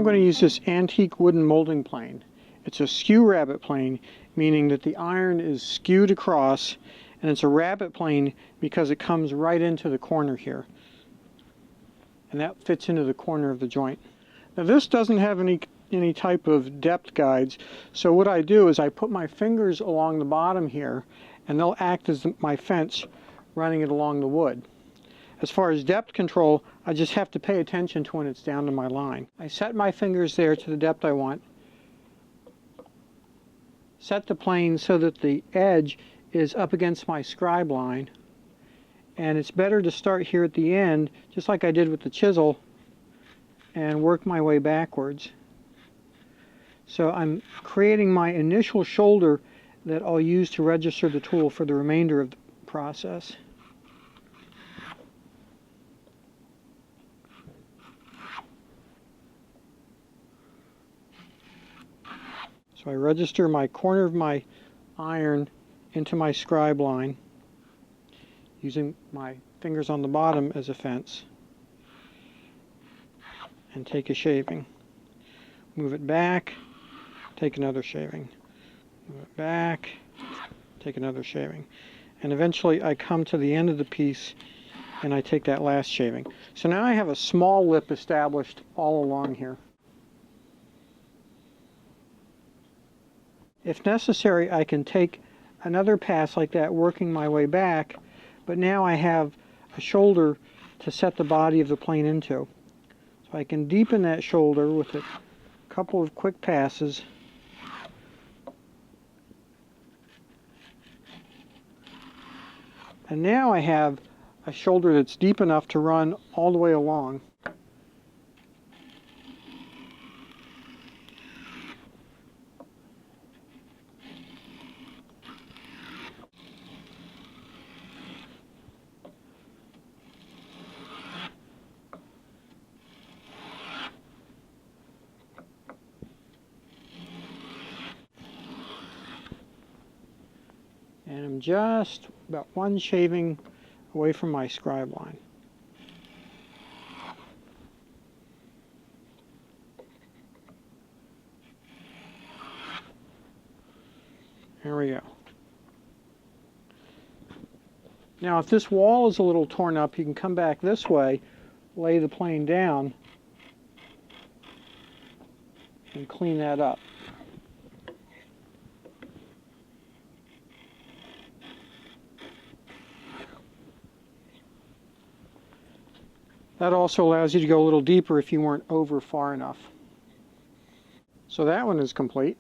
I'm going to use this antique wooden molding plane. It's a skew rabbet plane, meaning that the iron is skewed across, and it's a rabbet plane because it comes right into the corner here. And that fits into the corner of the joint. Now this doesn't have any type of depth guides, so what I do is I put my fingers along the bottom here, and they'll act as my fence running it along the wood. As far as depth control, I just have to pay attention to when it's down to my line. I set my fingers there to the depth I want. Set the plane so that the edge is up against my scribe line. And it's better to start here at the end, just like I did with the chisel, and work my way backwards. So I'm creating my initial shoulder that I'll use to register the tool for the remainder of the process. So I register my corner of my iron into my scribe line, using my fingers on the bottom as a fence, and take a shaving. Move it back, take another shaving. Move it back, take another shaving. And eventually I come to the end of the piece and I take that last shaving. So now I have a small lip established all along here. If necessary, I can take another pass like that, working my way back, but now I have a shoulder to set the body of the plane into. So I can deepen that shoulder with a couple of quick passes. And now I have a shoulder that's deep enough to run all the way along. And I'm just about one shaving away from my scribe line. There we go. Now if this wall is a little torn up, you can come back this way, lay the plane down, and clean that up. That also allows you to go a little deeper if you weren't over far enough. So that one is complete.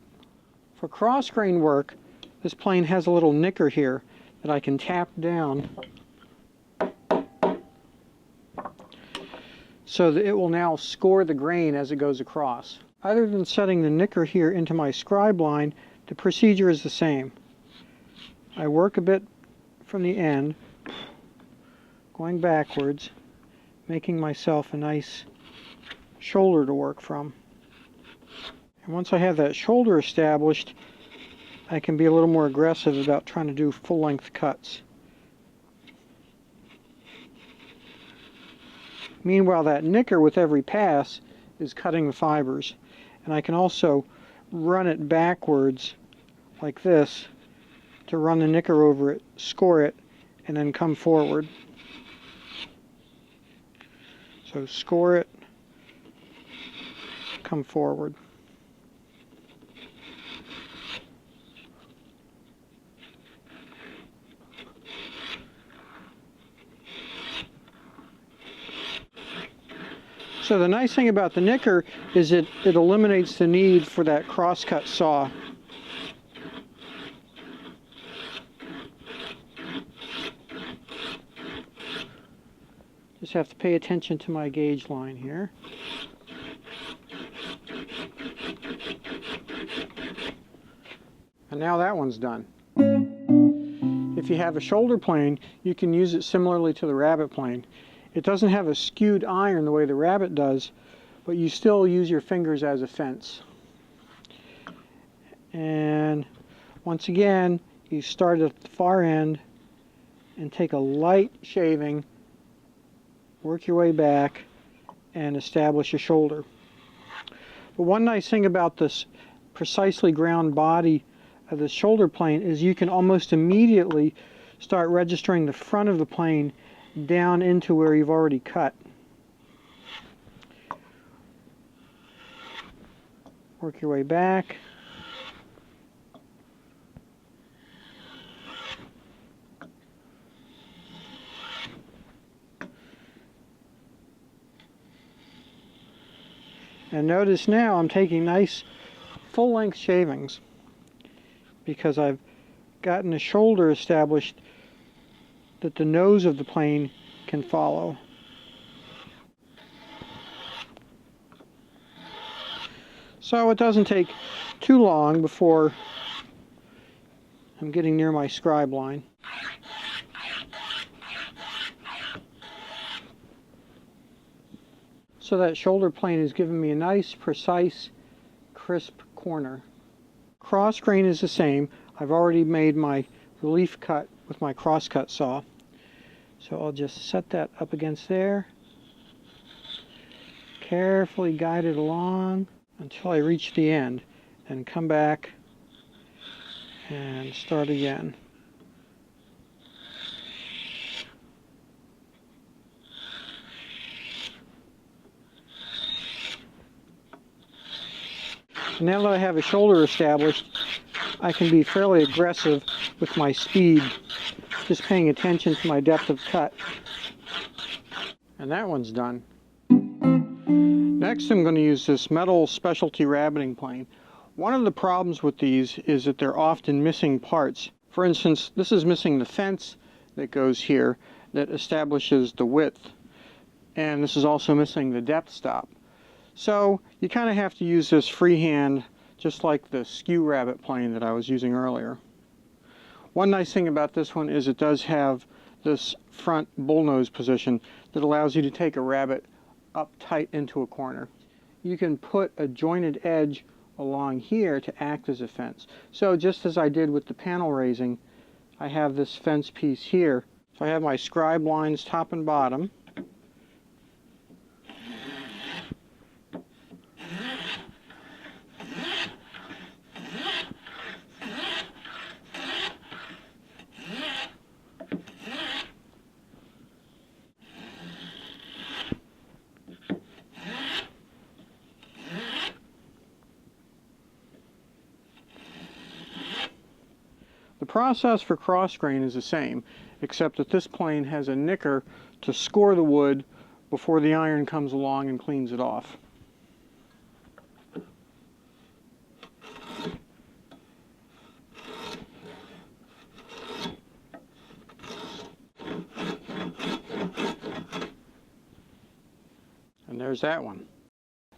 For cross grain work, this plane has a little nicker here that I can tap down so that it will now score the grain as it goes across. Other than setting the nicker here into my scribe line, the procedure is the same. I work a bit from the end, going backwards, making myself a nice shoulder to work from. And once I have that shoulder established, I can be a little more aggressive about trying to do full-length cuts. Meanwhile, that nicker with every pass is cutting the fibers. And I can also run it backwards like this to run the nicker over it, score it, and then come forward. So score it, come forward. So the nice thing about the nicker is it eliminates the need for that crosscut saw. Just have to pay attention to my gauge line here. And now that one's done. If you have a shoulder plane, you can use it similarly to the rabbet plane. It doesn't have a skewed iron the way the rabbet does, but you still use your fingers as a fence. And once again, you start at the far end and take a light shaving, work your way back, and establish a shoulder. But one nice thing about this precisely ground body of the shoulder plane is you can almost immediately start registering the front of the plane down into where you've already cut. Work your way back. And notice now I'm taking nice full-length shavings because I've gotten a shoulder established that the nose of the plane can follow. So it doesn't take too long before I'm getting near my scribe line. So that shoulder plane is giving me a nice, precise, crisp corner. Cross grain is the same. I've already made my relief cut with my crosscut saw. So I'll just set that up against there. Carefully guide it along until I reach the end. Then come back and start again. Now that I have a shoulder established, I can be fairly aggressive with my speed, just paying attention to my depth of cut. And that one's done. Next I'm going to use this metal specialty rabbeting plane. One of the problems with these is that they're often missing parts. For instance, this is missing the fence that goes here that establishes the width. And this is also missing the depth stop. So you kind of have to use this freehand, just like the Skew rabbet plane that I was using earlier. One nice thing about this one is it does have this front bullnose position that allows you to take a rabbet up tight into a corner. You can put a jointed edge along here to act as a fence. So just as I did with the panel raising, I have this fence piece here. So I have my scribe lines top and bottom. The process for cross grain is the same, except that this plane has a nicker to score the wood before the iron comes along and cleans it off. And there's that one.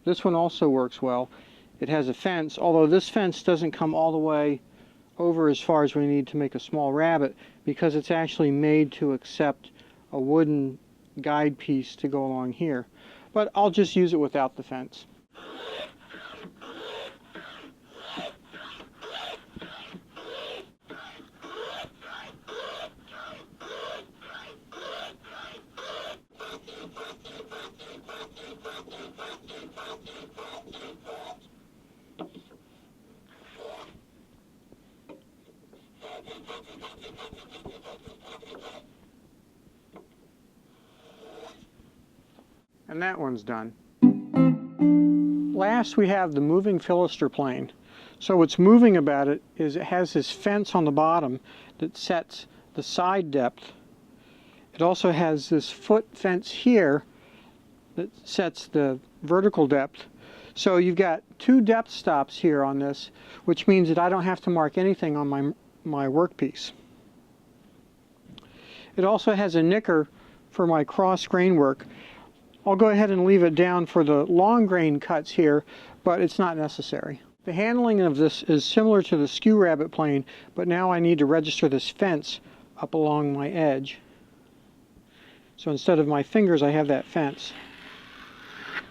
This one also works well. It has a fence, although this fence doesn't come all the way over as far as we need to make a small rabbet, because it's actually made to accept a wooden guide piece to go along here. But I'll just use it without the fence. And that one's done. Last we have the moving fillister plane. So what's moving about it is it has this fence on the bottom that sets the side depth. It also has this foot fence here that sets the vertical depth. So you've got two depth stops here on this, which means that I don't have to mark anything on my workpiece. It also has a nicker for my cross grain work. I'll go ahead and leave it down for the long grain cuts here, but it's not necessary. The handling of this is similar to the Skew rabbet plane, but now I need to register this fence up along my edge. So instead of my fingers, I have that fence.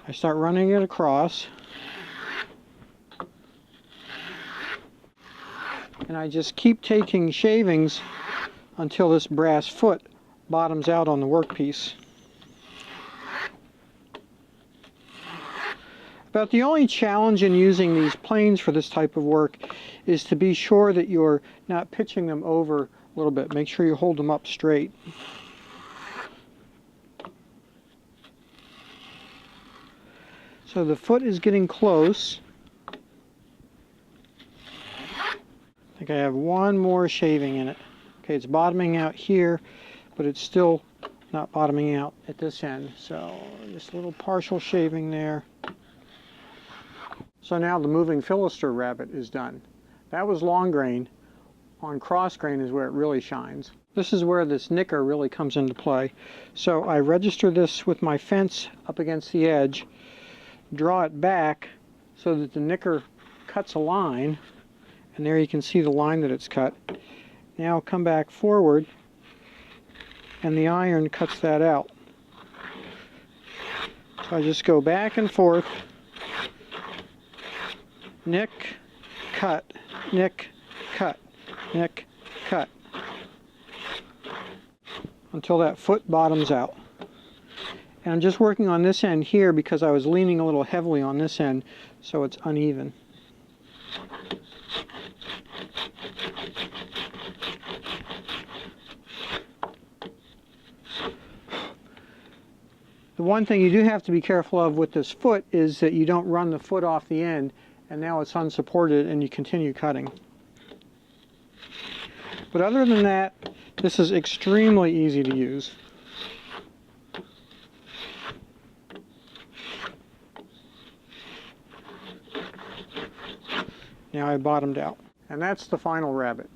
I start running it across, and I just keep taking shavings until this brass foot bottoms out on the workpiece. About the only challenge in using these planes for this type of work is to be sure that you're not pitching them over a little bit. Make sure you hold them up straight. So the foot is getting close. I think I have one more shaving in it. Okay, it's bottoming out here, but it's still not bottoming out at this end. So just a little partial shaving there. So now the moving fillister rabbet is done. That was long grain. On cross grain is where it really shines. This is where this nicker really comes into play. So I register this with my fence up against the edge, draw it back so that the nicker cuts a line, and there you can see the line that it's cut. Now come back forward, and the iron cuts that out. So I just go back and forth, nick, cut, nick, cut, nick, cut, until that foot bottoms out. And I'm just working on this end here because I was leaning a little heavily on this end, so it's uneven. The one thing you do have to be careful of with this foot is that you don't run the foot off the end and now it's unsupported and you continue cutting. But other than that, this is extremely easy to use. Now I bottomed out. And that's the final rabbet.